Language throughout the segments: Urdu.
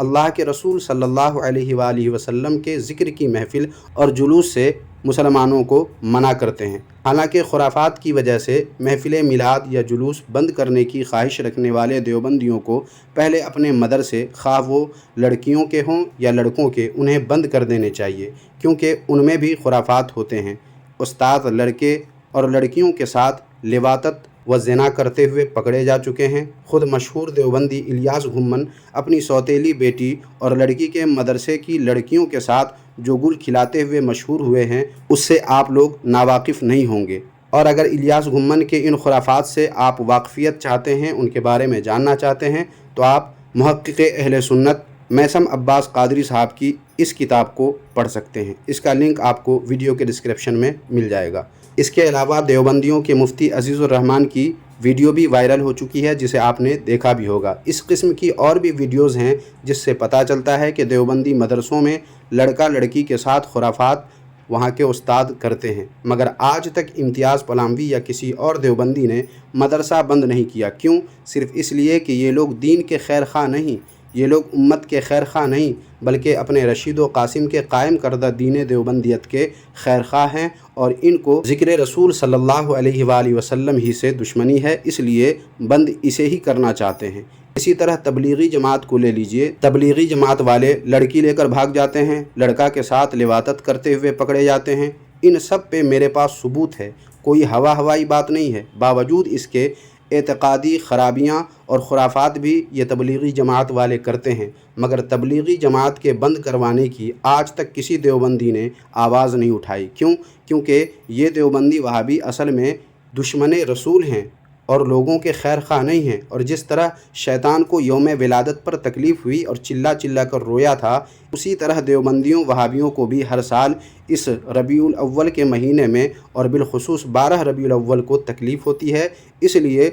اللہ کے رسول صلی اللہ علیہ وآلہ وسلم کے ذکر کی محفل اور جلوس سے مسلمانوں کو منع کرتے ہیں۔ حالانکہ خرافات کی وجہ سے محفل میلاد یا جلوس بند کرنے کی خواہش رکھنے والے دیوبندیوں کو پہلے اپنے مدرسے، خواہ وہ لڑکیوں کے ہوں یا لڑکوں کے، انہیں بند کر دینے چاہیے، کیونکہ ان میں بھی خرافات ہوتے ہیں۔ استاد لڑکے اور لڑکیوں کے ساتھ لواطت و زنا کرتے ہوئے پکڑے جا چکے ہیں۔ خود مشہور دیوبندی الیاس گھمن اپنی سوتیلی بیٹی اور لڑکی کے مدرسے کی لڑکیوں کے ساتھ جو گل کھلاتے ہوئے مشہور ہوئے ہیں، اس سے آپ لوگ ناواقف نہیں ہوں گے۔ اور اگر الیاس گھمن کے ان خرافات سے آپ واقفیت چاہتے ہیں، ان کے بارے میں جاننا چاہتے ہیں، تو آپ محقق اہل سنت میثم عباس قادری صاحب کی اس کتاب کو پڑھ سکتے ہیں۔ اس کا لنک آپ کو ویڈیو کے ڈسکرپشن میں مل جائے گا۔ اس کے علاوہ دیوبندیوں کے مفتی عزیز الرحمان کی ویڈیو بھی وائرل ہو چکی ہے، جسے آپ نے دیکھا بھی ہوگا۔ اس قسم کی اور بھی ویڈیوز ہیں جس سے پتہ چلتا ہے کہ دیوبندی مدرسوں میں لڑکا لڑکی کے ساتھ خرافات وہاں کے استاد کرتے ہیں، مگر آج تک امتیاز پلاموی یا کسی اور دیوبندی نے مدرسہ بند نہیں کیا۔ کیوں؟ صرف اس لیے کہ یہ لوگ دین کے خیر خواہ نہیں، یہ لوگ امت کے خیر خواہ نہیں، بلکہ اپنے رشید و قاسم کے قائم کردہ دین دیوبندیت کے خیر خواہ ہیں، اور ان کو ذکر رسول صلی اللہ علیہ وآلہ وسلم ہی سے دشمنی ہے، اس لیے بند اسے ہی کرنا چاہتے ہیں۔ اسی طرح تبلیغی جماعت کو لے لیجئے، تبلیغی جماعت والے لڑکی لے کر بھاگ جاتے ہیں، لڑکا کے ساتھ لواطت کرتے ہوئے پکڑے جاتے ہیں۔ ان سب پہ میرے پاس ثبوت ہے، کوئی ہوائی بات نہیں ہے۔ باوجود اس کے اعتقادی خرابیاں اور خرافات بھی یہ تبلیغی جماعت والے کرتے ہیں، مگر تبلیغی جماعت کے بند کروانے کی آج تک کسی دیوبندی نے آواز نہیں اٹھائی۔ کیوں؟ کیونکہ یہ دیوبندی وہابی اصل میں دشمن رسول ہیں اور لوگوں کے خیر خواہ نہیں ہیں، اور جس طرح شیطان کو یوم ولادت پر تکلیف ہوئی اور چلا چلا کر رویا تھا، اسی طرح دیوبندیوں وہابیوں کو بھی ہر سال اس ربیع الاول کے مہینے میں اور بالخصوص 12 ربیع الاول کو تکلیف ہوتی ہے۔ اس لیے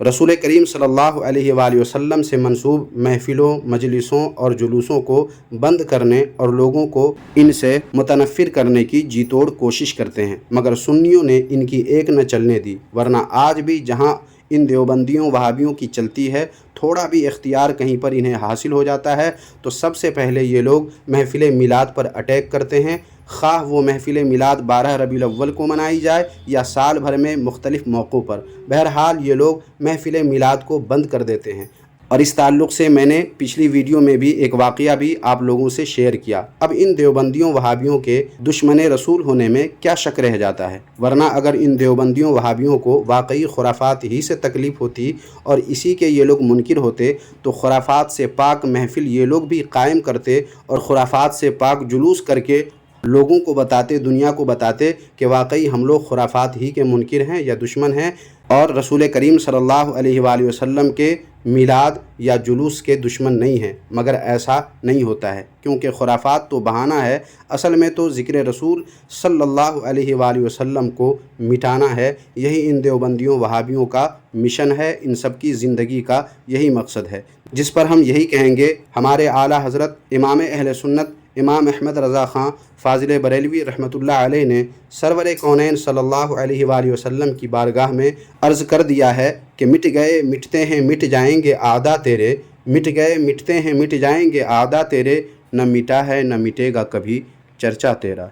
رسول کریم صلی اللہ علیہ وآلہ وسلم سے منسوب محفلوں، مجلسوں اور جلوسوں کو بند کرنے اور لوگوں کو ان سے متنفر کرنے کی جی توڑ کوشش کرتے ہیں، مگر سنیوں نے ان کی ایک نہ چلنے دی، ورنہ آج بھی جہاں ان دیوبندیوں وہابیوں کی چلتی ہے، تھوڑا بھی اختیار کہیں پر انہیں حاصل ہو جاتا ہے تو سب سے پہلے یہ لوگ محفل میلاد پر اٹیک کرتے ہیں، خواہ وہ محفل میلاد 12 ربیع الاول کو منائی جائے یا سال بھر میں مختلف موقعوں پر۔ بہرحال یہ لوگ محفل میلاد کو بند کر دیتے ہیں، اور اس تعلق سے میں نے پچھلی ویڈیو میں بھی ایک واقعہ بھی آپ لوگوں سے شیئر کیا۔ اب ان دیوبندیوں وہابیوں کے دشمن رسول ہونے میں کیا شک رہ جاتا ہے؟ ورنہ اگر ان دیوبندیوں وہابیوں کو واقعی خرافات ہی سے تکلیف ہوتی اور اسی کے یہ لوگ منکر ہوتے تو خرافات سے پاک محفل یہ لوگ بھی قائم کرتے اور خرافات سے پاک جلوس کر کے لوگوں کو بتاتے، دنیا کو بتاتے کہ واقعی ہم لوگ خرافات ہی کے منکر ہیں یا دشمن ہیں، اور رسول کریم صلی اللہ علیہ وآلہ وسلم کے میلاد یا جلوس کے دشمن نہیں ہیں۔ مگر ایسا نہیں ہوتا ہے، کیونکہ خرافات تو بہانہ ہے، اصل میں تو ذکر رسول صلی اللہ علیہ وآلہ وسلم کو مٹانا ہے۔ یہی ان دیوبندیوں وہابیوں کا مشن ہے، ان سب کی زندگی کا یہی مقصد ہے، جس پر ہم یہی کہیں گے ہمارے اعلیٰ حضرت امام اہل سنت امام احمد رضا خان فاضل بریلوی رحمۃ اللہ علیہ نے سرور کونین صلی اللہ علیہ وآلہ وسلم کی بارگاہ میں عرض کر دیا ہے کہ مٹ گئے مٹتے ہیں مٹ جائیں گے اعداء تیرے، مٹ گئے مٹتے ہیں مٹ جائیں گے اعداء تیرے، نہ مٹا ہے نہ مٹے گا کبھی چرچا تیرا۔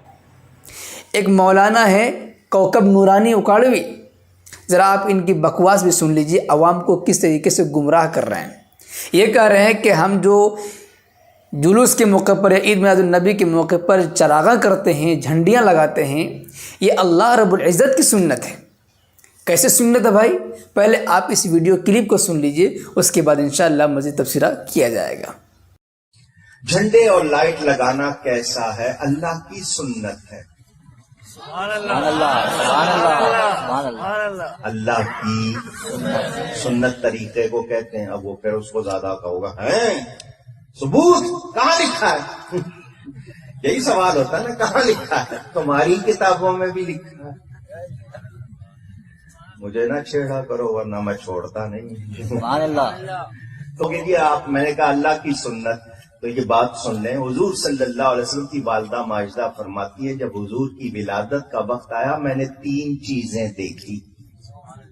ایک مولانا ہے کوکب نورانی اکاڑوی، ذرا آپ ان کی بکواس بھی سن لیجیے، عوام کو کس طریقے سے گمراہ کر رہے ہیں۔ یہ کہہ رہے ہیں کہ ہم جو جلوس کے موقع پر یا عید میلاد النبی کے موقع پر چراغاں کرتے ہیں، جھنڈیاں لگاتے ہیں، یہ اللہ رب العزت کی سنت ہے۔ کیسے سنت ہے بھائی؟ پہلے آپ اس ویڈیو کلپ کو سن لیجئے، اس کے بعد انشاءاللہ مزید تبصرہ کیا جائے گا۔ جھنڈے اور لائٹ لگانا کیسا ہے؟ اللہ کی سنت ہے۔ اللہ کی سنت طریقے کو کہتے ہیں۔ اب وہ پھر اس کو زیادہ کہوگا ثبوت کہاں لکھا ہے؟ یہی سوال ہوتا ہے نا، کہاں لکھا ہے؟ تمہاری کتابوں میں بھی لکھا ہے۔ مجھے نہ چھیڑا کرو ورنہ میں چھوڑتا نہیں۔ سبحان اللہ۔ تو کہ آپ، میں نے کہا اللہ کی سنت، تو یہ بات سن لیں۔ حضور صلی اللہ علیہ وسلم کی والدہ ماجدہ فرماتی ہے جب حضور کی ولادت کا وقت آیا میں نے 3 چیزیں دیکھی۔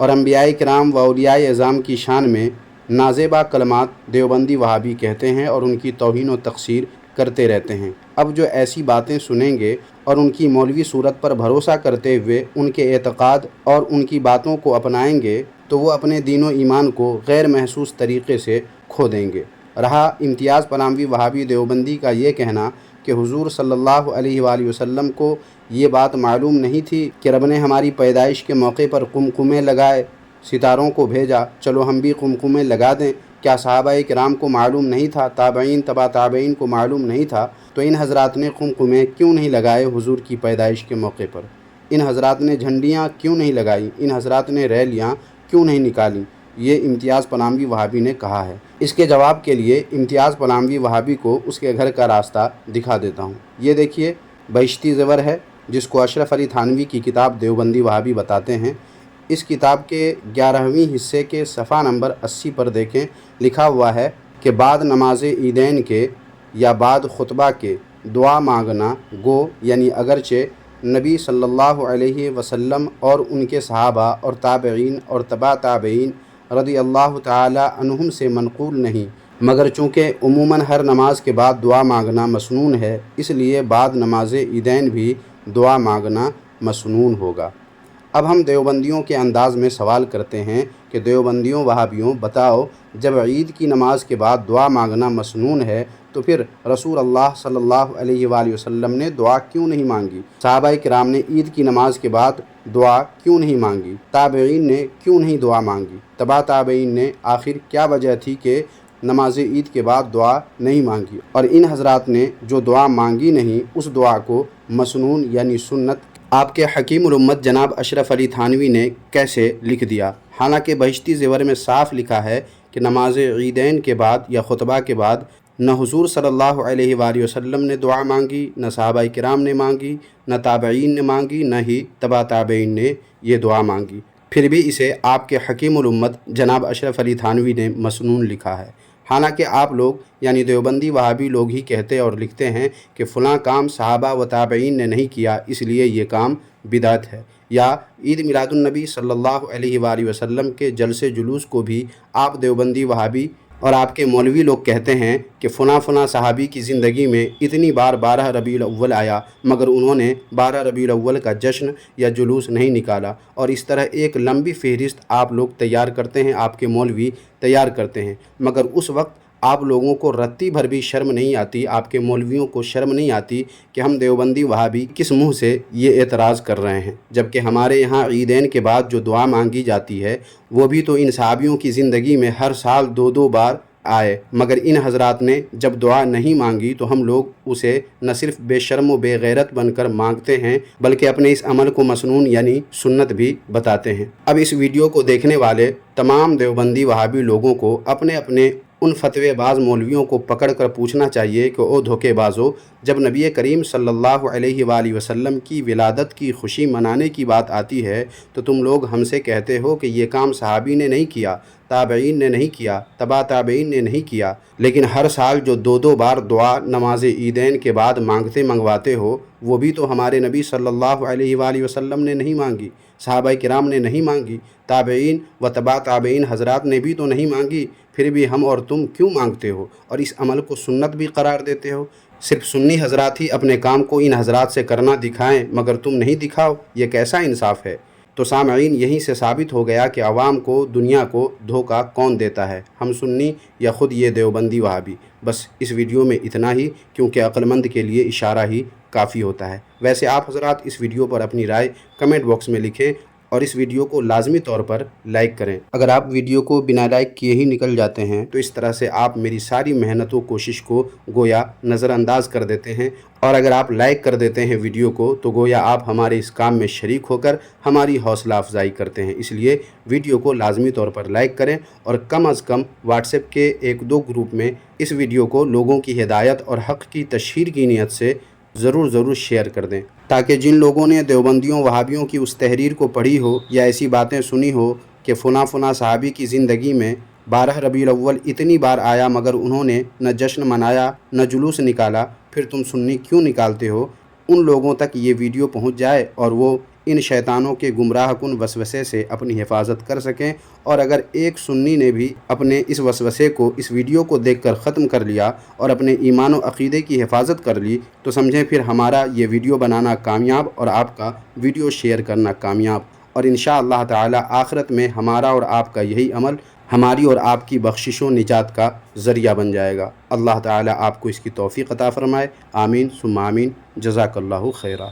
اور انبیاء کرام و اولیاء اعظام کی شان میں نازیبہ کلمات دیوبندی وہابی کہتے ہیں اور ان کی توہین و تقصیر کرتے رہتے ہیں۔ اب جو ایسی باتیں سنیں گے اور ان کی مولوی صورت پر بھروسہ کرتے ہوئے ان کے اعتقاد اور ان کی باتوں کو اپنائیں گے تو وہ اپنے دین و ایمان کو غیر محسوس طریقے سے کھو دیں گے۔ رہا امتیاز پلاموی وہابی دیوبندی کا یہ کہنا کہ حضور صلی اللہ علیہ وآلہ وسلم کو یہ بات معلوم نہیں تھی کہ رب نے ہماری پیدائش کے موقع پر قمقمے لگائے، ستاروں کو بھیجا، چلو ہم بھی قمقمے لگا دیں۔ کیا صحابہ کرام کو معلوم نہیں تھا؟ تابعین تبع تابعین کو معلوم نہیں تھا؟ تو ان حضرات نے قمقمے کیوں نہیں لگائے حضور کی پیدائش کے موقع پر؟ ان حضرات نے جھنڈیاں کیوں نہیں لگائیں؟ ان حضرات نے ریلیاں کیوں نہیں نکالیں؟ یہ امتیاز پلاموی وہابی نے کہا ہے۔ اس کے جواب کے لیے امتیاز پلاموی وہابی کو اس کے گھر کا راستہ دکھا دیتا ہوں۔ یہ دیکھیے بہشتی زیور ہے، جس کو اشرف علی تھانوی کی کتاب دیوبندی وہابی بتاتے ہیں۔ اس کتاب کے 11ویں حصے کے صفحہ نمبر 80 پر دیکھیں، لکھا ہوا ہے کہ بعد نماز عیدین کے یا بعد خطبہ کے دعا مانگنا گو، یعنی اگرچہ نبی صلی اللہ علیہ وسلم اور ان کے صحابہ اور تابعین اور تبع تابعین رضی اللہ تعالی عنہم سے منقول نہیں، مگر چونکہ عموماً ہر نماز کے بعد دعا مانگنا مسنون ہے، اس لیے بعد نماز عیدین بھی دعا مانگنا مسنون ہوگا۔ اب ہم دیوبندیوں کے انداز میں سوال کرتے ہیں کہ دیوبندیوں وہابیوں بتاؤ، جب عید کی نماز کے بعد دعا مانگنا مسنون ہے تو پھر رسول اللہ صلی اللہ علیہ وآلہ وسلم نے دعا کیوں نہیں مانگی؟ صحابہ کرام نے عید کی نماز کے بعد دعا کیوں نہیں مانگی؟ تابعین نے کیوں نہیں دعا مانگی؟ تبع تابعین نے آخر کیا وجہ تھی کہ نماز عید کے بعد دعا نہیں مانگی؟ اور ان حضرات نے جو دعا مانگی نہیں، اس دعا کو مسنون یعنی سنت آپ کے حکیم الامت جناب اشرف علی تھانوی نے کیسے لکھ دیا؟ حالانکہ بہشتی زیور میں صاف لکھا ہے کہ نماز عیدین کے بعد یا خطبہ کے بعد نہ حضور صلی اللہ علیہ وآلہ وسلم نے دعا مانگی، نہ صحابہ کرام نے مانگی، نہ تابعین نے مانگی، نہ ہی تبع تابعین نے یہ دعا مانگی۔ پھر بھی اسے آپ کے حکیم الامت جناب اشرف علی تھانوی نے مسنون لکھا ہے۔ حالانکہ آپ لوگ یعنی دیوبندی وہابی لوگ ہی کہتے اور لکھتے ہیں کہ فلاں کام صحابہ و تابعین نے نہیں کیا، اس لیے یہ کام بدعت ہے، یا عید میلاد النبی صلی اللہ علیہ وآلہ وسلم کے جلسے جلوس کو بھی آپ دیوبندی وہابی اور آپ کے مولوی لوگ کہتے ہیں کہ فلاں صحابی کی زندگی میں اتنی بار 12 ربیع الاول آیا مگر انہوں نے 12 ربیع الاول کا جشن یا جلوس نہیں نکالا، اور اس طرح ایک لمبی فہرست آپ لوگ تیار کرتے ہیں، آپ کے مولوی تیار کرتے ہیں، مگر اس وقت آپ لوگوں کو رتی بھر بھی شرم نہیں آتی، آپ کے مولویوں کو شرم نہیں آتی کہ ہم دیوبندی وہابی کس منہ سے یہ اعتراض کر رہے ہیں، جبکہ ہمارے یہاں عیدین کے بعد جو دعا مانگی جاتی ہے وہ بھی تو ان صحابیوں کی زندگی میں ہر سال 2 بار آئے، مگر ان حضرات نے جب دعا نہیں مانگی تو ہم لوگ اسے نہ صرف بے شرم و بے غیرت بن کر مانگتے ہیں بلکہ اپنے اس عمل کو مسنون یعنی سنت بھی بتاتے ہیں۔ اب اس ویڈیو کو دیکھنے والے تمام دیوبندی وہابی لوگوں کو اپنے اپنے ان فتوی باز مولویوں کو پکڑ کر پوچھنا چاہیے کہ او دھوکے بازو، جب نبی کریم صلی اللہ علیہ وآلہ وسلم کی ولادت کی خوشی منانے کی بات آتی ہے تو تم لوگ ہم سے کہتے ہو کہ یہ کام صحابی نے نہیں کیا، تابعین نے نہیں کیا، تبع تابعین نے نہیں کیا، لیکن ہر سال جو 2 بار دعا نماز عیدین کے بعد منگواتے ہو وہ بھی تو ہمارے نبی صلی اللہ علیہ وآلہ وسلم نے نہیں مانگی، صحابہ کرام نے نہیں مانگی، تابعین و تبع تابعین حضرات نے بھی تو نہیں مانگی، پھر بھی ہم اور تم کیوں مانگتے ہو اور اس عمل کو سنت بھی قرار دیتے ہو؟ صرف سنی حضرات ہی اپنے کام کو ان حضرات سے کرنا دکھائیں مگر تم نہیں دکھاؤ، یہ کیسا انصاف ہے؟ تو سامعین، یہیں سے ثابت ہو گیا کہ عوام کو، دنیا کو دھوکہ کون دیتا ہے، ہم سنی یا خود یہ دیوبندی وہابی؟ بس اس ویڈیو میں اتنا ہی، کیونکہ عقل مند کے لیے اشارہ ہی کافی ہوتا ہے۔ ویسے آپ حضرات اس ویڈیو پر اپنی رائے کمنٹ باکس میں لکھیں اور اس ویڈیو کو لازمی طور پر لائک کریں۔ اگر آپ ویڈیو کو بنا لائک کیے ہی نکل جاتے ہیں تو اس طرح سے آپ میری ساری محنت و کوشش کو گویا نظر انداز کر دیتے ہیں، اور اگر آپ لائک کر دیتے ہیں ویڈیو کو تو گویا آپ ہمارے اس کام میں شریک ہو کر ہماری حوصلہ افزائی کرتے ہیں۔ اس لیے ویڈیو کو لازمی طور پر لائک کریں اور کم از کم واٹس ایپ کے 1-2 گروپ میں اس ویڈیو کو لوگوں کی ہدایت اور حق کی تشہیر کی نیت سے ضرور شیئر کر دیں، تاکہ جن لوگوں نے دیوبندیوں وہابیوں کی اس تحریر کو پڑھی ہو یا ایسی باتیں سنی ہو کہ فلاں صحابی کی زندگی میں 12 ربیع الاول اتنی بار آیا مگر انہوں نے نہ جشن منایا نہ جلوس نکالا، پھر تم سنی کیوں نکالتے ہو، ان لوگوں تک یہ ویڈیو پہنچ جائے اور وہ ان شیطانوں کے گمراہ کن وسوسے سے اپنی حفاظت کر سکیں، اور اگر ایک سنی نے بھی اپنے اس وسوسے کو اس ویڈیو کو دیکھ کر ختم کر لیا اور اپنے ایمان و عقیدے کی حفاظت کر لی، تو سمجھیں پھر ہمارا یہ ویڈیو بنانا کامیاب اور آپ کا ویڈیو شیئر کرنا کامیاب، اور انشاءاللہ تعالی آخرت میں ہمارا اور آپ کا یہی عمل ہماری اور آپ کی بخشش و نجات کا ذریعہ بن جائے گا۔ اللہ تعالی آپ کو اس کی توفیق عطا فرمائے، آمین ثم آمین، جزاک اللہ خیرہ۔